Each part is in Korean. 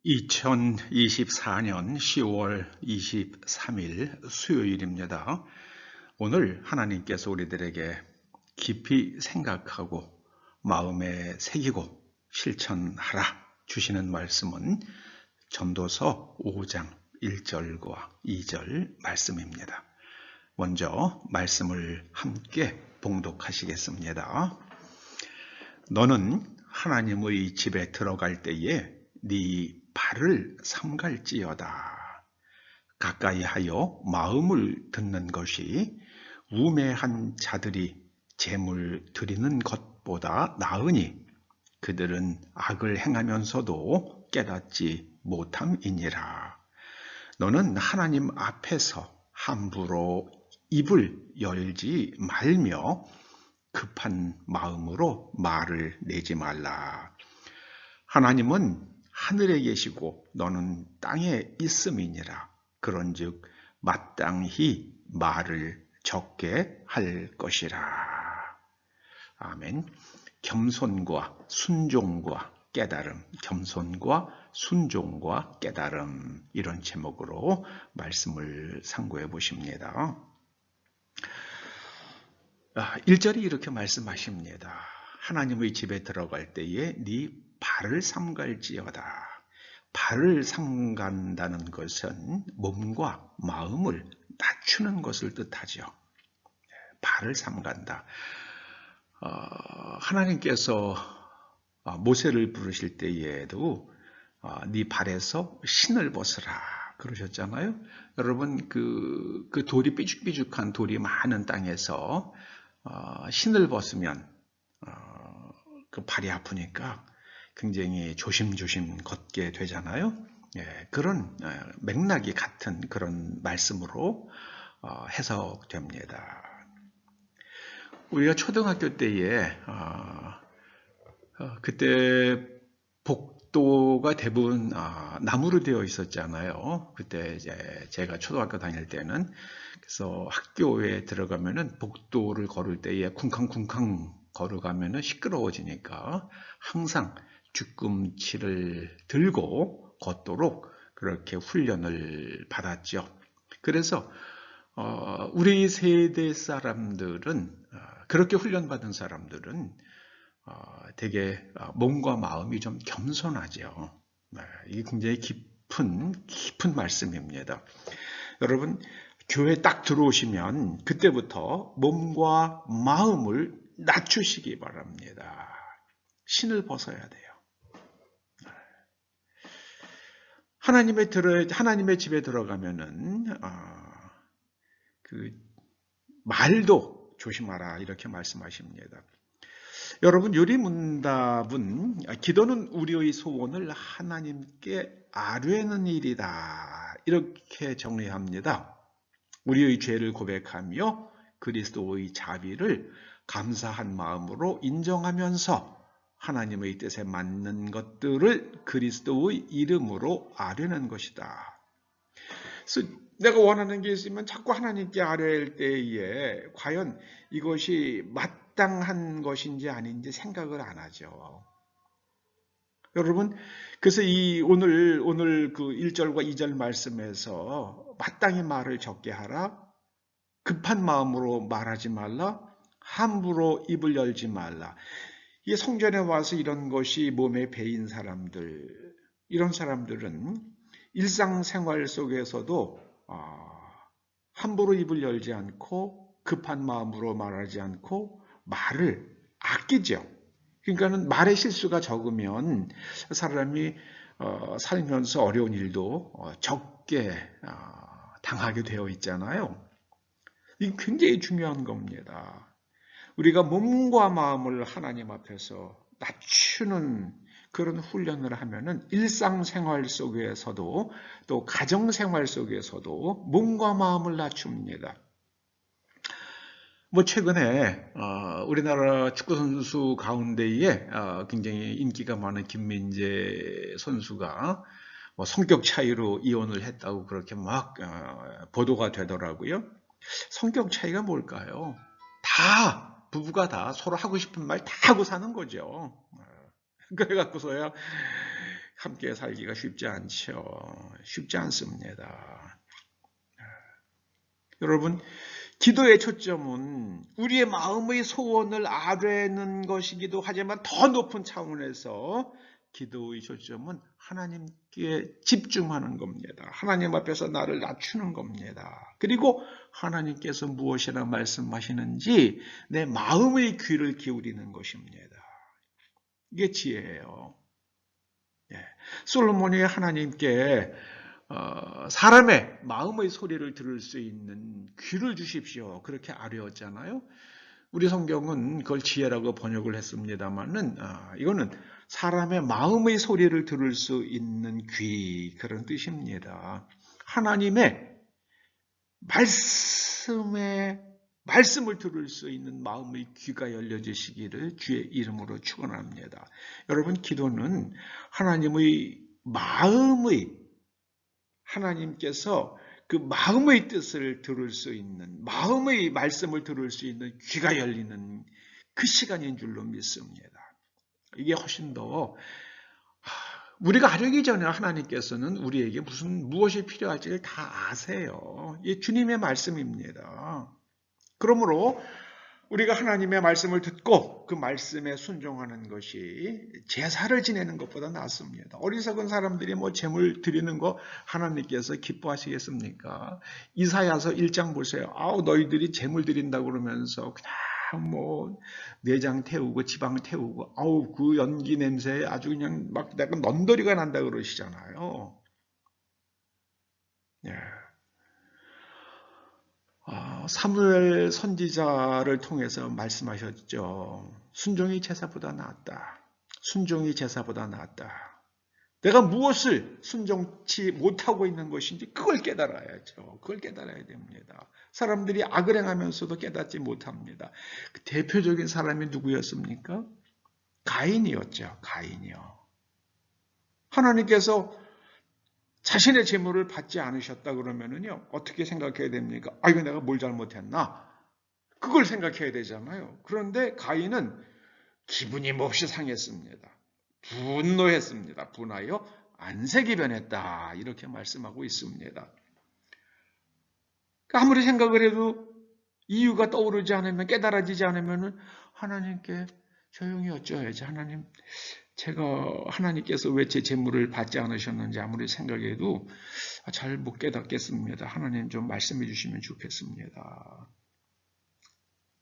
2024년 10월 23일 수요일입니다. 오늘 하나님께서 우리들에게 깊이 생각하고 마음에 새기고 실천하라 주시는 말씀은 전도서 5장 1절과 2절 말씀입니다. 먼저 말씀을 함께 봉독하시겠습니다. 너는 하나님의 집에 들어갈 때에 네 발을 삼갈지어다. 가까이 하여 마음을 듣는 것이 우매한 자들이 제물 드리는 것보다 나으니 그들은 악을 행하면서도 깨닫지 못함이니라. 너는 하나님 앞에서 함부로 입을 열지 말며 급한 마음으로 말을 내지 말라. 하나님은 하늘에 계시고 너는 땅에 있음이니라. 그런즉 마땅히 말을 적게 할 것이라. 아멘. 겸손과 순종과 깨달음, 겸손과 순종과 깨달음, 이런 제목으로 말씀을 상고해 보십니다. 1절이 이렇게 말씀하십니다. 하나님의 집에 들어갈 때에 네 발을 삼갈지어다. 발을 삼간다는 것은 몸과 마음을 낮추는 것을 뜻하죠. 발을 삼간다. 하나님께서 모세를 부르실 때에도 네 발에서 신을 벗으라 그러셨잖아요. 여러분 그 돌이 삐죽삐죽한 돌이 많은 땅에서 신을 벗으면 그 발이 아프니까 굉장히 조심조심 걷게 되잖아요. 그런 맥락이 같은 그런 말씀으로 해석됩니다. 우리가 초등학교 때에 그때 복도가 대부분 나무로 되어 있었잖아요. 그때 이제 제가 초등학교 다닐 때는 그래서 학교에 들어가면은 복도를 걸을 때에 쿵쾅쿵쾅 걸어가면은 시끄러워지니까 항상 뒤꿈치를 들고 걷도록 그렇게 훈련을 받았죠. 그래서 우리 세대 사람들은 그렇게 훈련받은 사람들은 되게 몸과 마음이 좀 겸손하죠. 이게 굉장히 깊은 말씀입니다. 여러분 교회 딱 들어오시면 그때부터 몸과 마음을 낮추시기 바랍니다. 신을 벗어야 돼요. 하나님의 집에 들어가면은 그 말도 조심하라 이렇게 말씀하십니다. 여러분 요리문답은 기도는 우리의 소원을 하나님께 아뢰는 일이다 이렇게 정리합니다. 우리의 죄를 고백하며 그리스도의 자비를 감사한 마음으로 인정하면서 하나님의 뜻에 맞는 것들을 그리스도의 이름으로 아뢰는 것이다. 그래서 내가 원하는 게 있으면 자꾸 하나님께 아뢰할 때에 과연 이것이 마땅한 것인지 아닌지 생각을 안 하죠. 여러분, 그래서 오늘 그 1절과 2절 말씀에서 마땅히 말을 적게 하라, 급한 마음으로 말하지 말라, 함부로 입을 열지 말라. 이 성전에 와서 이런 것이 몸에 배인 사람들, 이런 사람들은 일상생활 속에서도 함부로 입을 열지 않고 급한 마음으로 말하지 않고 말을 아끼죠. 그러니까는 말의 실수가 적으면 사람이 살면서 어려운 일도 적게 당하게 되어 있잖아요. 이게 굉장히 중요한 겁니다. 우리가 몸과 마음을 하나님 앞에서 낮추는 그런 훈련을 하면은 일상생활 속에서도 또 가정생활 속에서도 몸과 마음을 낮춥니다. 최근에 우리나라 축구 선수 가운데에 굉장히 인기가 많은 김민재 선수가 성격 차이로 이혼을 했다고 그렇게 막 보도가 되더라고요. 성격 차이가 뭘까요? 부부가 다 서로 하고 싶은 말 다 하고 사는 거죠. 그래갖고서야 함께 살기가 쉽지 않죠. 쉽지 않습니다. 여러분, 기도의 초점은 우리의 마음의 소원을 아뢰는 것이기도 하지만 더 높은 차원에서 기도의 초점은 하나님께 집중하는 겁니다. 하나님 앞에서 나를 낮추는 겁니다. 그리고 하나님께서 무엇이라 말씀하시는지 내 마음의 귀를 기울이는 것입니다. 이게 지혜예요. 솔로몬이 하나님께 사람의 마음의 소리를 들을 수 있는 귀를 주십시오. 그렇게 아뢰었잖아요. 우리 성경은 그걸 지혜라고 번역을 했습니다만은 이거는 사람의 마음의 소리를 들을 수 있는 귀, 그런 뜻입니다. 하나님의 말씀을 들을 수 있는 마음의 귀가 열려지시기를 주의 이름으로 축원합니다. 여러분, 기도는 하나님의 하나님께서 그 마음의 뜻을 들을 수 있는, 마음의 말씀을 들을 수 있는 귀가 열리는 그 시간인 줄로 믿습니다. 이게 훨씬 더 우리가 하려기 전에 하나님께서는 우리에게 무엇이 필요할지를 다 아세요. 이게 주님의 말씀입니다. 그러므로 우리가 하나님의 말씀을 듣고 그 말씀에 순종하는 것이 제사를 지내는 것보다 낫습니다. 어리석은 사람들이 제물 드리는 거 하나님께서 기뻐하시겠습니까? 이사야서 1장 보세요. 너희들이 제물 드린다고 그러면서 그냥 내장 태우고 지방 태우고 그 연기 냄새에 아주 그냥 막 약간 넌더리가 난다 그러시잖아요. 예. 사무엘 선지자를 통해서 말씀하셨죠. 순종이 제사보다 낫다. 순종이 제사보다 낫다. 내가 무엇을 순종치 못하고 있는 것인지 그걸 깨달아야죠. 그걸 깨달아야 됩니다. 사람들이 악을 행하면서도 깨닫지 못합니다. 그 대표적인 사람이 누구였습니까? 가인이었죠. 가인이요. 하나님께서 자신의 재물을 받지 않으셨다 그러면은요, 어떻게 생각해야 됩니까? 이거 내가 뭘 잘못했나? 그걸 생각해야 되잖아요. 그런데 가인은 기분이 몹시 상했습니다. 분노했습니다. 분하여 안색이 변했다. 이렇게 말씀하고 있습니다. 아무리 생각을 해도 이유가 떠오르지 않으면, 깨달아지지 않으면 하나님께 조용히 어쩌야지. 하나님께서 왜 제 재물을 받지 않으셨는지 아무리 생각해도 잘 못 깨닫겠습니다. 하나님 좀 말씀해 주시면 좋겠습니다.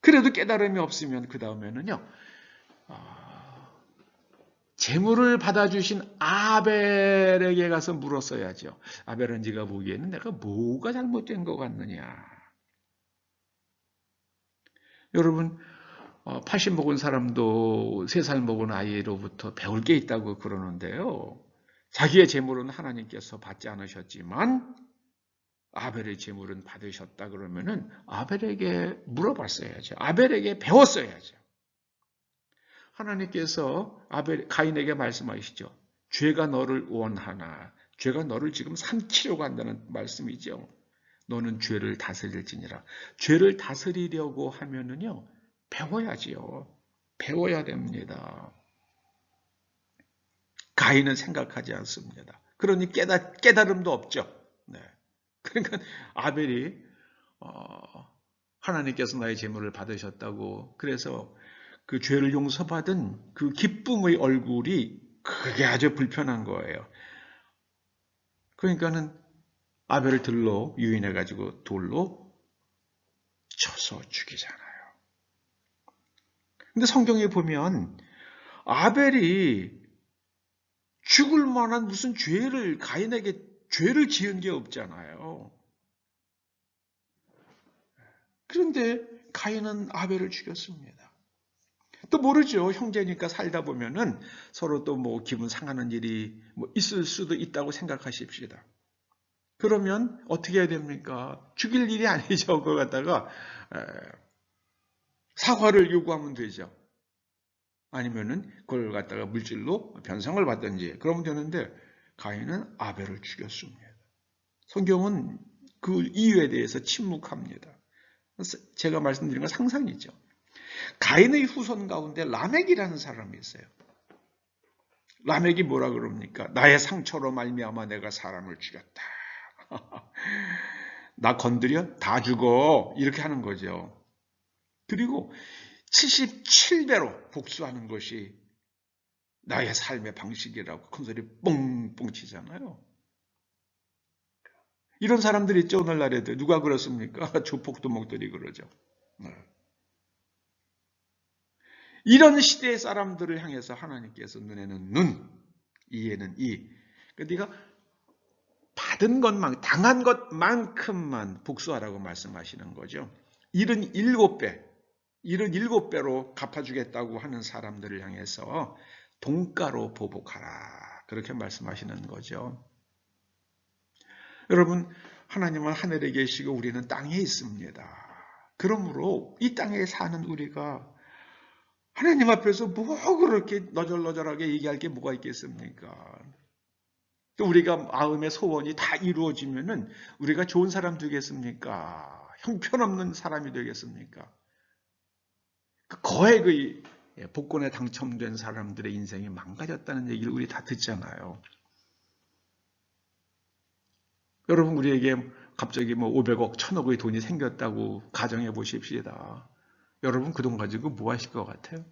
그래도 깨달음이 없으면 그 다음에는요, 재물을 받아주신 아벨에게 가서 물었어야죠. 아벨은 네가 보기에는 내가 뭐가 잘못된 것 같느냐. 여러분, 80 먹은 사람도 3살 먹은 아이로부터 배울 게 있다고 그러는데요. 자기의 재물은 하나님께서 받지 않으셨지만 아벨의 재물은 받으셨다 그러면은 아벨에게 물어봤어야죠. 아벨에게 배웠어야죠. 하나님께서 가인에게 말씀하시죠. 죄가 너를 원하나, 죄가 너를 지금 삼키려고 한다는 말씀이죠. 너는 죄를 다스릴지니라. 죄를 다스리려고 하면은요, 배워야지요. 배워야 됩니다. 가인은 생각하지 않습니다. 그러니 깨달음도 없죠. 네. 그러니까 아벨이 하나님께서 나의 재물을 받으셨다고, 그래서 그 죄를 용서받은 그 기쁨의 얼굴이 그게 아주 불편한 거예요. 그러니까는 아벨을 들로 유인해가지고 돌로 쳐서 죽이잖아요. 근데 성경에 보면 아벨이 죽을 만한 무슨 가인에게 죄를 지은 게 없잖아요. 그런데 가인은 아벨을 죽였습니다. 또 모르죠. 형제니까 살다 보면은 서로 또 기분 상하는 일이 있을 수도 있다고 생각하십시다. 그러면 어떻게 해야 됩니까? 죽일 일이 아니죠. 그거 갖다가 사과를 요구하면 되죠. 아니면은 그걸 갖다가 물질로 변상을 받든지 그러면 되는데 가인은 아벨을 죽였습니다. 성경은 그 이유에 대해서 침묵합니다. 제가 말씀드린 건 상상이죠. 가인의 후손 가운데 라멕이라는 사람이 있어요. 라멕이 뭐라 그럽니까? 나의 상처로 말미암아 내가 사람을 죽였다. 나 건드려? 다 죽어. 이렇게 하는 거죠. 그리고 77배로 복수하는 것이 나의 삶의 방식이라고 큰소리 뽕뽕 치잖아요. 이런 사람들이 있죠, 오늘날에도. 누가 그렇습니까? 조폭도목들이 그러죠. 이런 시대의 사람들을 향해서 하나님께서 눈에는 눈, 이에는 이. 그러니까 네가 받은 것만, 당한 것만큼만 복수하라고 말씀하시는 거죠. 77배, 77배로 갚아주겠다고 하는 사람들을 향해서 동가로 보복하라. 그렇게 말씀하시는 거죠. 여러분, 하나님은 하늘에 계시고 우리는 땅에 있습니다. 그러므로 이 땅에 사는 우리가 하나님 앞에서 뭐 그렇게 너절너절하게 얘기할 게 뭐가 있겠습니까? 또 우리가 마음의 소원이 다 이루어지면은 우리가 좋은 사람 되겠습니까? 형편없는 사람이 되겠습니까? 거액의 복권에 당첨된 사람들의 인생이 망가졌다는 얘기를 우리 다 듣잖아요. 여러분, 우리에게 갑자기 뭐 500억, 1000억의 돈이 생겼다고 가정해 보십시다. 여러분, 그 돈 가지고 뭐 하실 것 같아요?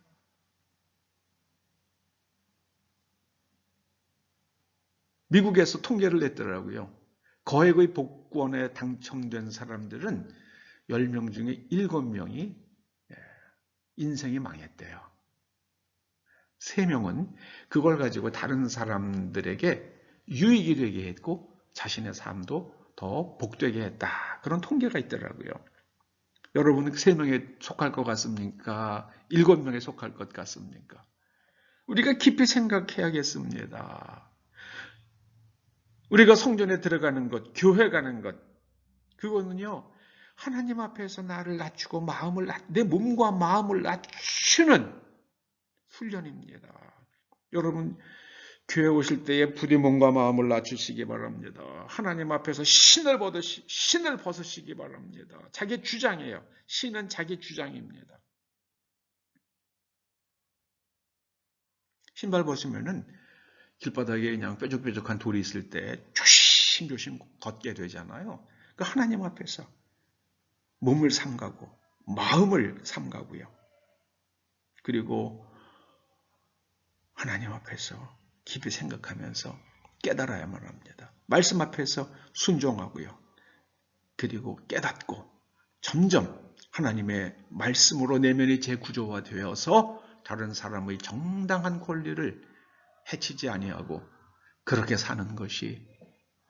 미국에서 통계를 냈더라고요. 거액의 복권에 당첨된 사람들은 10명 중에 7명이 인생이 망했대요. 3명은 그걸 가지고 다른 사람들에게 유익이 되게 했고 자신의 삶도 더 복되게 했다. 그런 통계가 있더라고요. 여러분은 3명에 속할 것 같습니까? 7명에 속할 것 같습니까? 우리가 깊이 생각해야겠습니다. 우리가 성전에 들어가는 것, 교회 가는 것, 그거는요, 하나님 앞에서 나를 낮추고 내 몸과 마음을 낮추는 훈련입니다. 여러분, 교회 오실 때에 부디 몸과 마음을 낮추시기 바랍니다. 하나님 앞에서 신을 벗으시기 바랍니다. 자기 주장이에요. 신은 자기 주장입니다. 신발 벗으면은 길바닥에 그냥 뾰족뾰족한 돌이 있을 때 조심조심 걷게 되잖아요. 그 하나님 앞에서 몸을 삼가고 마음을 삼가고요. 그리고 하나님 앞에서 깊이 생각하면서 깨달아야만 합니다. 말씀 앞에서 순종하고요. 그리고 깨닫고 점점 하나님의 말씀으로 내면이 재구조화되어서 다른 사람의 정당한 권리를 해치지 아니하고 그렇게 사는 것이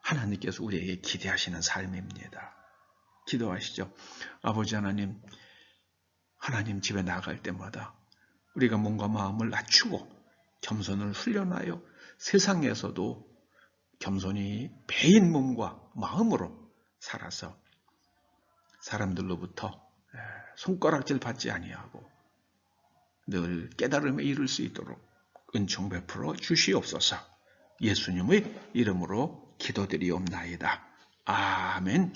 하나님께서 우리에게 기대하시는 삶입니다. 기도하시죠. 아버지 하나님, 하나님 집에 나갈 때마다 우리가 몸과 마음을 낮추고 겸손을 훈련하여 세상에서도 겸손히 배인 몸과 마음으로 살아서 사람들로부터 손가락질 받지 아니하고 늘 깨달음에 이를 수 있도록 은총 베풀어 주시옵소서. 예수님의 이름으로 기도드리옵나이다. 아멘.